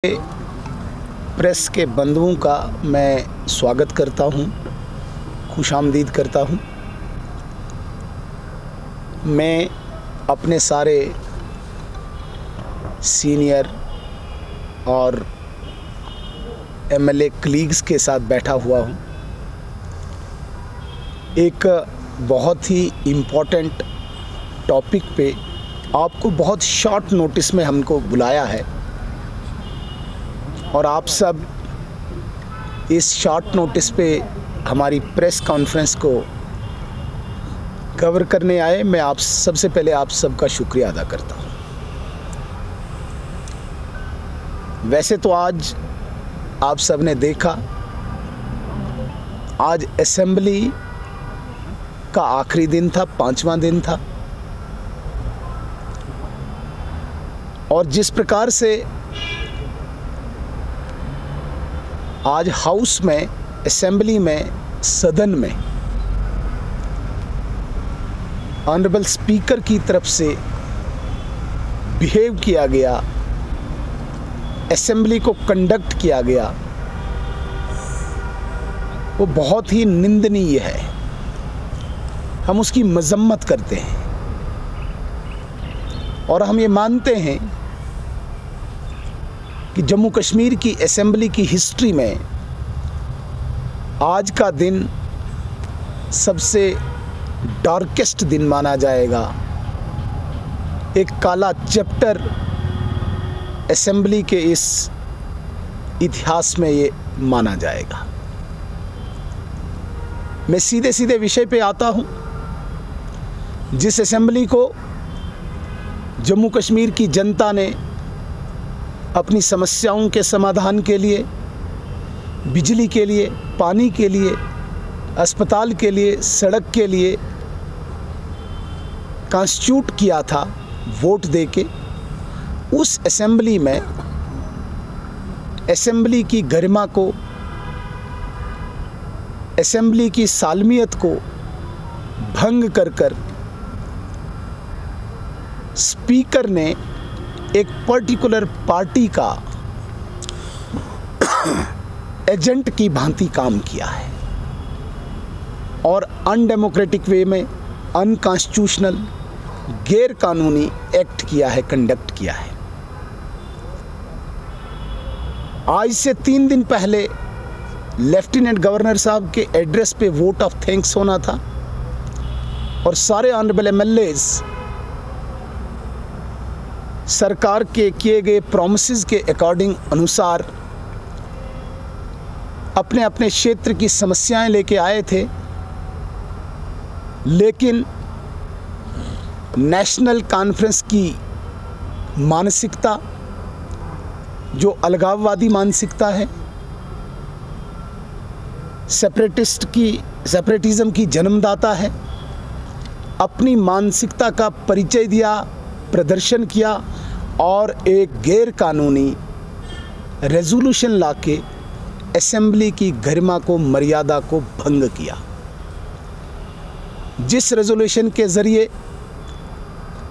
Press के बंधुओं का मैं स्वागत करता हूं, खुशामदीद करता हूं। मैं अपने सारे सीनियर और एमएलए कलीग्स के साथ बैठा हुआ हूं। एक बहुत ही इम्पोर्टेंट टॉपिक पे आपको बहुत शॉर्ट नोटिस में हमको बुलाया है और आप सब इस शॉर्ट नोटिस पे हमारी प्रेस कॉन्फ्रेंस को कवर करने आए। मैं आप सबसे पहले आप सबका शुक्रिया अदा करता हूँ। वैसे तो आज आप सब ने देखा, आज असेंबली का आखिरी दिन था, 5वां दिन था, और जिस प्रकार से आज हाउस में, असेंबली में, सदन में ऑनरेबल स्पीकर की तरफ से बिहेव किया गया, असेंबली को कंडक्ट किया गया, वो बहुत ही निंदनीय है। हम उसकी मजम्मत करते हैं और हम ये मानते हैं कि जम्मू कश्मीर की असेंबली की हिस्ट्री में आज का दिन सबसे डार्केस्ट दिन माना जाएगा। एक काला चैप्टर असेंबली के इस इतिहास में ये माना जाएगा। मैं सीधे सीधे विषय पे आता हूँ। जिस असेंबली को जम्मू कश्मीर की जनता ने अपनी समस्याओं के समाधान के लिए, बिजली के लिए, पानी के लिए, अस्पताल के लिए, सड़क के लिए कॉन्स्टिट्यूट किया था वोट देके, उस असेंबली में असेंबली की गरिमा को, असेंबली की सालमियत को भंग कर स्पीकर ने एक पर्टिकुलर पार्टी का एजेंट की भांति काम किया है और अनडेमोक्रेटिक वे में, अनकॉन्स्टिट्यूशनल, गैर कानूनी एक्ट किया है, कंडक्ट किया है। आज से 3 दिन पहले लेफ्टिनेंट गवर्नर साहब के एड्रेस पे वोट ऑफ थैंक्स होना था और सारे ऑनरेबल एमएलएज सरकार के किए गए प्रॉमिसेस के अकॉर्डिंग अनुसार अपने अपने क्षेत्र की समस्याएं लेके आए थे, लेकिन नेशनल कॉन्फ्रेंस की मानसिकता, जो अलगाववादी मानसिकता है, सेपरेटिज्म की जन्मदाता है, अपनी मानसिकता का परिचय दिया, प्रदर्शन किया और एक गैर कानूनी रेजोल्यूशन लाके असेंबली की गरिमा को, मर्यादा को भंग किया। जिस रेजोल्यूशन के ज़रिए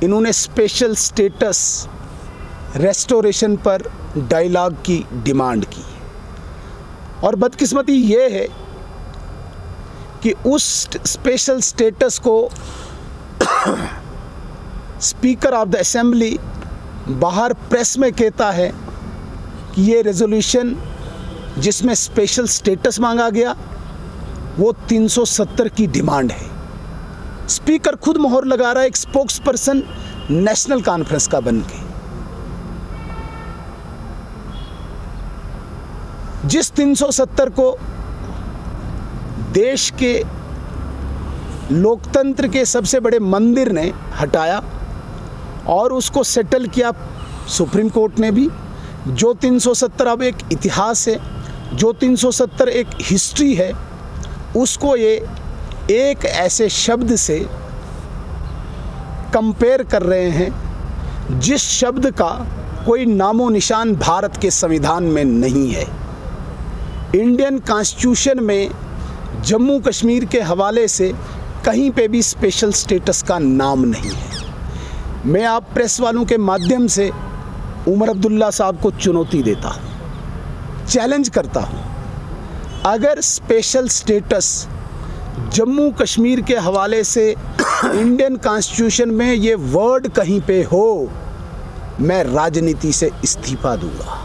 इन्होंने स्पेशल स्टेटस रेस्टोरेशन पर डायलॉग की डिमांड की। और बदकिस्मती ये है कि उस स्पेशल स्टेटस को स्पीकर ऑफ द असेंबली बाहर प्रेस में कहता है कि ये रेजोल्यूशन जिसमें स्पेशल स्टेटस मांगा गया वो 370 की डिमांड है। स्पीकर खुद मोहर लगा रहा है, एक स्पोक्स पर्सन नेशनल कॉन्फ्रेंस का बन के। जिस 370 को देश के लोकतंत्र के सबसे बड़े मंदिर ने हटाया और उसको सेटल किया सुप्रीम कोर्ट ने भी। जो 370 अब एक इतिहास है, जो 370 एक हिस्ट्री है, उसको ये एक ऐसे शब्द से कंपेयर कर रहे हैं जिस शब्द का कोई नामो निशान भारत के संविधान में नहीं है। इंडियन कॉन्स्टिट्यूशन में जम्मू कश्मीर के हवाले से कहीं पे भी स्पेशल स्टेटस का नाम नहीं है। मैं आप प्रेस वालों के माध्यम से उमर अब्दुल्ला साहब को चुनौती देता हूँ, चैलेंज करता हूँ, अगर स्पेशल स्टेटस जम्मू कश्मीर के हवाले से इंडियन कॉन्स्टिट्यूशन में ये वर्ड कहीं पे हो, मैं राजनीति से इस्तीफा दूंगा।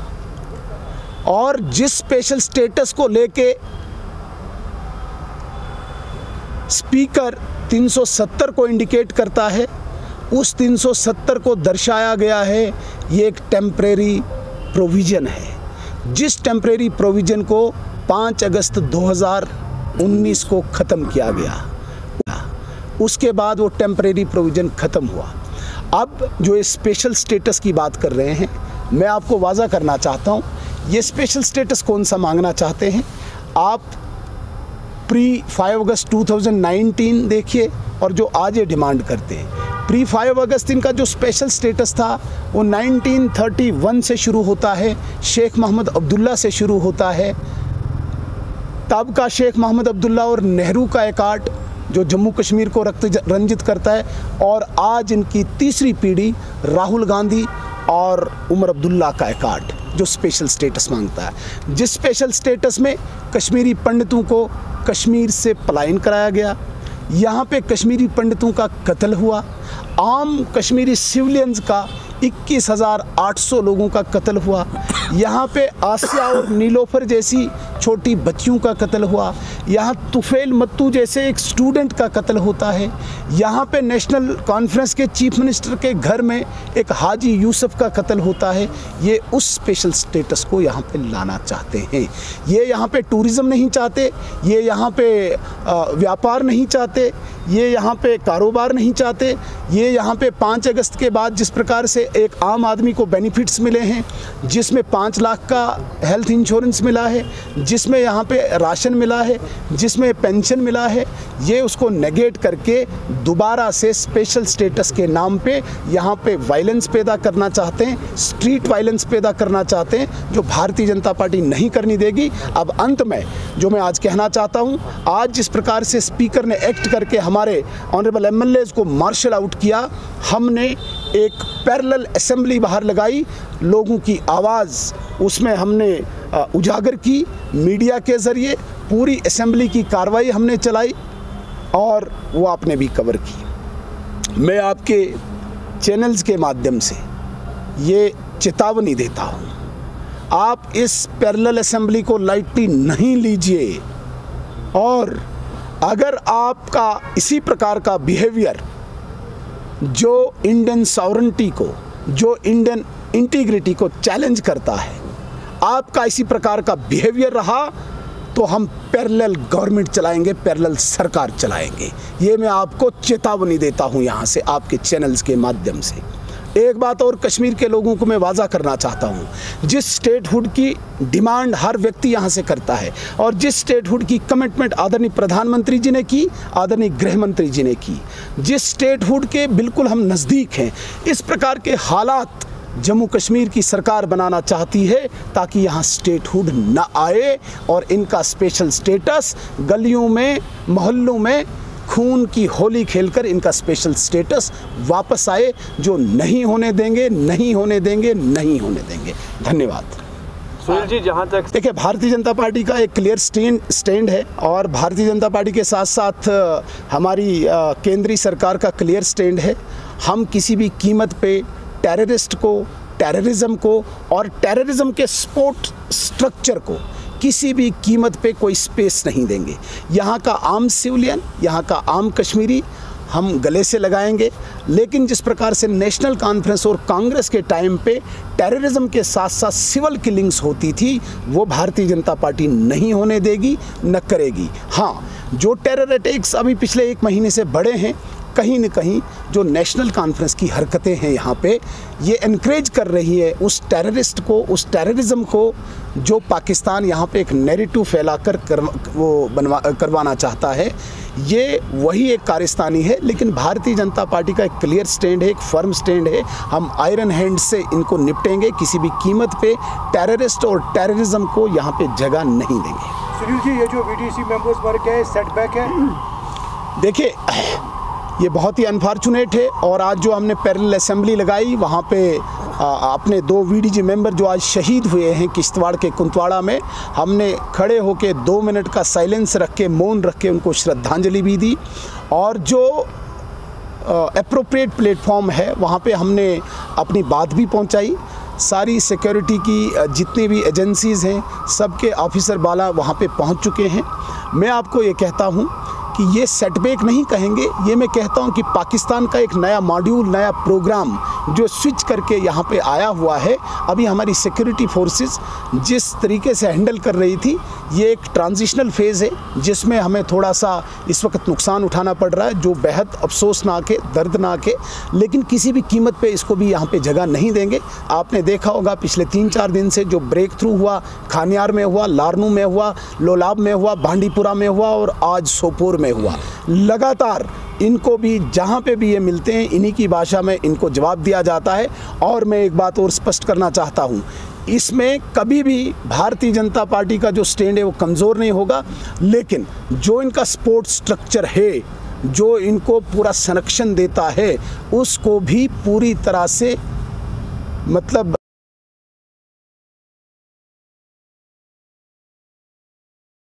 और जिस स्पेशल स्टेटस को लेके स्पीकर 370 को इंडिकेट करता है, उस 370 को दर्शाया गया है ये एक टेम्परेरी प्रोविज़न है, जिस टेम्परेरी प्रोविज़न को 5 अगस्त 2019 को ख़त्म किया गया। उसके बाद वो टेम्परेरी प्रोविज़न ख़त्म हुआ। अब जो ये स्पेशल स्टेटस की बात कर रहे हैं, मैं आपको वाज़ा करना चाहता हूँ, ये स्पेशल स्टेटस कौन सा मांगना चाहते हैं आप प्री 5 अगस्त 2019 देखिए और जो आज ये डिमांड करते हैं। प्री 5 अगस्त इनका जो स्पेशल स्टेटस था वो 1931 से शुरू होता है, शेख मोहम्मद अब्दुल्ला से शुरू होता है। तब का शेख मोहम्मद अब्दुल्ला और नेहरू का एकार्ड जो जम्मू कश्मीर को रक्त रंजित करता है, और आज इनकी तीसरी पीढ़ी राहुल गांधी और उमर अब्दुल्ला का एकार्ड जो स्पेशल स्टेटस मांगता है, जिस स्पेशल स्टेटस में कश्मीरी पंडितों को कश्मीर से पलायन कराया गया, यहाँ पे कश्मीरी पंडितों का कत्ल हुआ, आम कश्मीरी सिविलियंस का 21,800 लोगों का कत्ल हुआ, यहाँ पे आसिया और नीलोफर जैसी छोटी बच्चियों का कत्ल हुआ, यहाँ तुफेल मत्तू जैसे एक स्टूडेंट का कत्ल होता है, यहाँ पे नेशनल कॉन्फ्रेंस के चीफ मिनिस्टर के घर में एक हाजी यूसुफ का कत्ल होता है। ये उस स्पेशल स्टेटस को यहाँ पे लाना चाहते हैं। ये यहाँ पे टूरिज़्म नहीं चाहते, ये यहाँ पे व्यापार नहीं चाहते, ये यहाँ पे कारोबार नहीं चाहते। ये यहाँ पे 5 अगस्त के बाद जिस प्रकार से एक आम आदमी को बेनिफिट्स मिले हैं, जिसमें 5 लाख का हेल्थ इंश्योरेंस मिला है, जिसमें यहाँ पे राशन मिला है, जिसमें पेंशन मिला है, ये उसको नेगेट करके दोबारा से स्पेशल स्टेटस के नाम पे यहाँ पे वायलेंस पैदा करना चाहते हैं, स्ट्रीट वायलेंस पैदा करना चाहते हैं, जो भारतीय जनता पार्टी नहीं करनी देगी। अब अंत में जो मैं आज कहना चाहता हूँ, आज जिस प्रकार से स्पीकर ने एक्ट करके हमारे ऑनरेबल एमएलएज को मार्शल आउट किया, हमने एक पैरेलल असेंबली बाहर लगाई, लोगों की आवाज़ उसमें हमने उजागर की, मीडिया के ज़रिए पूरी असेंबली की कार्रवाई हमने चलाई और वो आपने भी कवर की। मैं आपके चैनल्स के माध्यम से ये चेतावनी देता हूँ, आप इस पैरेलल असेंबली को लाइटली नहीं लीजिए, और अगर आपका इसी प्रकार का बिहेवियर जो इंडियन सॉवरेंटी को, जो इंडियन इंटीग्रिटी को चैलेंज करता है, आपका इसी प्रकार का बिहेवियर रहा तो हम पैरेलल गवर्नमेंट चलाएंगे, पैरेलल सरकार चलाएंगे। ये मैं आपको चेतावनी देता हूँ यहाँ से आपके चैनल्स के माध्यम से। एक बात और कश्मीर के लोगों को मैं वाजा करना चाहता हूँ, जिस स्टेटहुड की डिमांड हर व्यक्ति यहाँ से करता है और जिस स्टेटहुड की कमिटमेंट आदरणीय प्रधानमंत्री जी ने की, आदरणीय गृह मंत्री जी ने की, जिस स्टेटहुड के बिल्कुल हम नज़दीक हैं, इस प्रकार के हालात जम्मू कश्मीर की सरकार बनाना चाहती है ताकि यहाँ स्टेटहुड न आए और इनका स्पेशल स्टेटस गलियों में, मोहल्लों में खून की होली खेलकर इनका स्पेशल स्टेटस वापस आए, जो नहीं होने देंगे, नहीं होने देंगे, नहीं होने देंगे। धन्यवाद। सुनील जी, जहाँ तक देखिए, भारतीय जनता पार्टी का एक क्लियर स्टैंड है और भारतीय जनता पार्टी के साथ साथ हमारी केंद्रीय सरकार का क्लियर स्टैंड है। हम किसी भी कीमत पे टेररिस्ट को, टेररिज्म को और टेररिज्म के सपोर्ट स्ट्रक्चर को किसी भी कीमत पे कोई स्पेस नहीं देंगे। यहाँ का आम सिविलियन, यहाँ का आम कश्मीरी हम गले से लगाएंगे, लेकिन जिस प्रकार से नेशनल कॉन्फ्रेंस और कांग्रेस के टाइम पे टेररिज्म के साथ साथ सिविल किलिंग्स होती थी, वो भारतीय जनता पार्टी नहीं होने देगी, न करेगी। हाँ, जो टेरर अटैक्स अभी पिछले 1 महीने से बढ़े हैं, कहीं न कहीं जो नेशनल कॉन्फ्रेंस की हरकतें हैं यहाँ पे, ये इनकरेज कर रही है उस टेररिस्ट को, उस टेररिज्म को जो पाकिस्तान यहाँ पे एक नैरेटिव फैलाकर करवाना चाहता है। ये वही एक कारस्तानी है, लेकिन भारतीय जनता पार्टी का एक क्लियर स्टैंड है, एक फर्म स्टैंड है। हम आयरन हैंड से इनको निपटेंगे, किसी भी कीमत पे टेररिस्ट और टेररिज्म को यहाँ पे जगह नहीं देंगे। सुनील जी, ये जो वीडीसी मेंबर्स वर्ग है, सेटबैक है? देखिए, ये बहुत ही अनफॉर्चुनेट है और आज जो हमने पैरेलल असेंबली लगाई, वहाँ पे अपने 2 वीडीजी मेंबर जो आज शहीद हुए हैं किश्तवाड़ के कुंतवाड़ा में, हमने खड़े होके 2 मिनट का साइलेंस रख के, मौन रख के उनको श्रद्धांजलि भी दी। और जो एप्रोप्रिएट प्लेटफॉर्म है वहाँ पे हमने अपनी बात भी पहुँचाई। सारी सिक्योरिटी की जितनी भी एजेंसीज़ हैं सबके ऑफिसर बाला वहाँ पे पहुँच चुके हैं। मैं आपको ये कहता हूँ कि ये सेटबैक नहीं कहेंगे, ये मैं कहता हूँ कि पाकिस्तान का एक नया मॉड्यूल, नया प्रोग्राम जो स्विच करके यहाँ पे आया हुआ है। अभी हमारी सिक्योरिटी फोर्सेस जिस तरीके से हैंडल कर रही थी, ये एक ट्रांजिशनल फेज़ है जिसमें हमें थोड़ा सा इस वक्त नुकसान उठाना पड़ रहा है, जो बेहद अफसोसनाक है, दर्दनाक है, लेकिन किसी भी कीमत पे इसको भी यहाँ पे जगह नहीं देंगे। आपने देखा होगा पिछले 3-4 दिन से जो ब्रेक थ्रू हुआ, खानियार में हुआ, लारनू में हुआ, लोलाब में हुआ, बांडीपुरा में हुआ और आज सोपोर में हुआ। लगातार इनको भी जहाँ पे भी ये मिलते हैं, इन्हीं की भाषा में इनको जवाब दिया जाता है। और मैं एक बात और स्पष्ट करना चाहता हूँ, इसमें कभी भी भारतीय जनता पार्टी का जो स्टैंड है वो कमज़ोर नहीं होगा, लेकिन जो इनका सपोर्ट स्ट्रक्चर है, जो इनको पूरा संरक्षण देता है, उसको भी पूरी तरह से मतलब